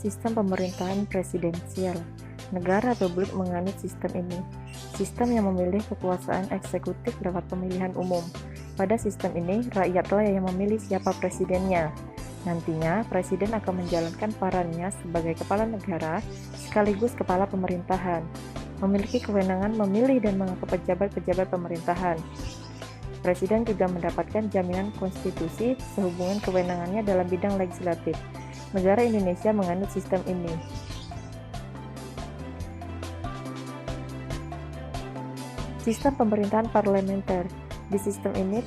Sistem pemerintahan presidensial. Negara republik menganut sistem ini. Sistem yang memilih kekuasaan eksekutif lewat pemilihan umum. Pada sistem ini, rakyatlah yang memilih siapa presidennya. Nantinya, presiden akan menjalankan perannya sebagai kepala negara sekaligus kepala pemerintahan, memiliki kewenangan memilih dan mengangkat pejabat-pejabat pemerintahan. Presiden juga mendapatkan jaminan konstitusi sehubungan kewenangannya dalam bidang legislatif. Negara Indonesia menganut sistem ini. Sistem pemerintahan parlementer. Di sistem ini,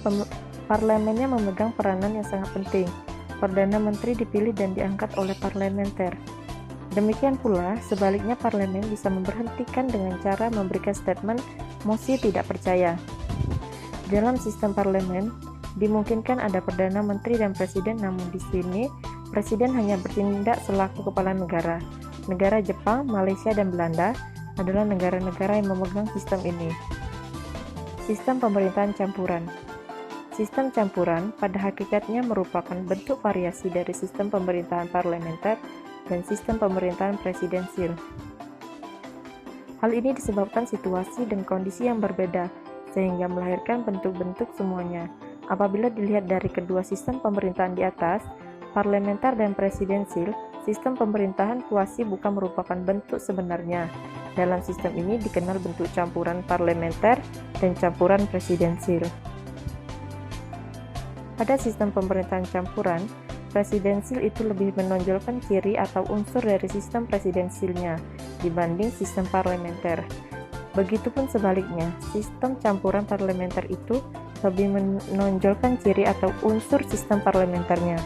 parlemennya memegang peranan yang sangat penting. Perdana Menteri dipilih dan diangkat oleh parlementer. Demikian pula, sebaliknya parlemen bisa memberhentikan dengan cara memberikan statement mosi tidak percaya. Dalam sistem parlemen, dimungkinkan ada Perdana Menteri dan Presiden, namun di sini, Presiden hanya bertindak selaku kepala negara. Negara Jepang, Malaysia, dan Belanda adalah negara-negara yang memegang sistem ini. Sistem pemerintahan campuran. Sistem campuran pada hakikatnya merupakan bentuk variasi dari sistem pemerintahan parlementer dan sistem pemerintahan presidensil. Hal ini disebabkan situasi dan kondisi yang berbeda, sehingga melahirkan bentuk-bentuk semuanya. Apabila dilihat dari kedua sistem pemerintahan di atas, parlementer dan presidensil, sistem pemerintahan kuasi bukan merupakan bentuk sebenarnya. Dalam sistem ini dikenal bentuk campuran parlementer dan campuran presidensil. Pada sistem pemerintahan campuran, presidensil itu lebih menonjolkan ciri atau unsur dari sistem presidensilnya dibanding sistem parlementer. Begitupun sebaliknya, sistem campuran parlementer itu lebih menonjolkan ciri atau unsur sistem parlementernya.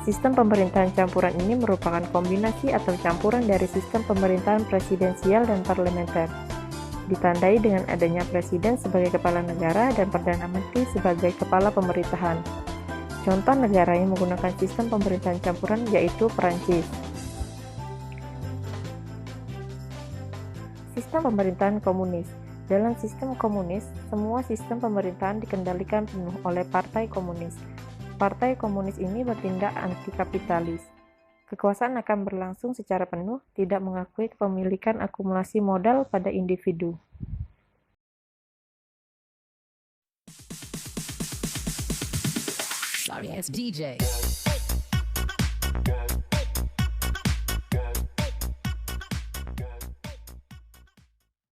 Sistem pemerintahan campuran ini merupakan kombinasi atau campuran dari sistem pemerintahan presidensial dan parlementer, ditandai dengan adanya presiden sebagai kepala negara dan perdana menteri sebagai kepala pemerintahan. Contoh negara yang menggunakan sistem pemerintahan campuran yaitu Perancis. Sistem pemerintahan komunis. Dalam sistem komunis, semua sistem pemerintahan dikendalikan penuh oleh Partai Komunis. Partai Komunis ini bertindak anti-kapitalis. Kekuasaan akan berlangsung secara penuh, tidak mengakui kepemilikan akumulasi modal pada individu. Sorry, it's DJ.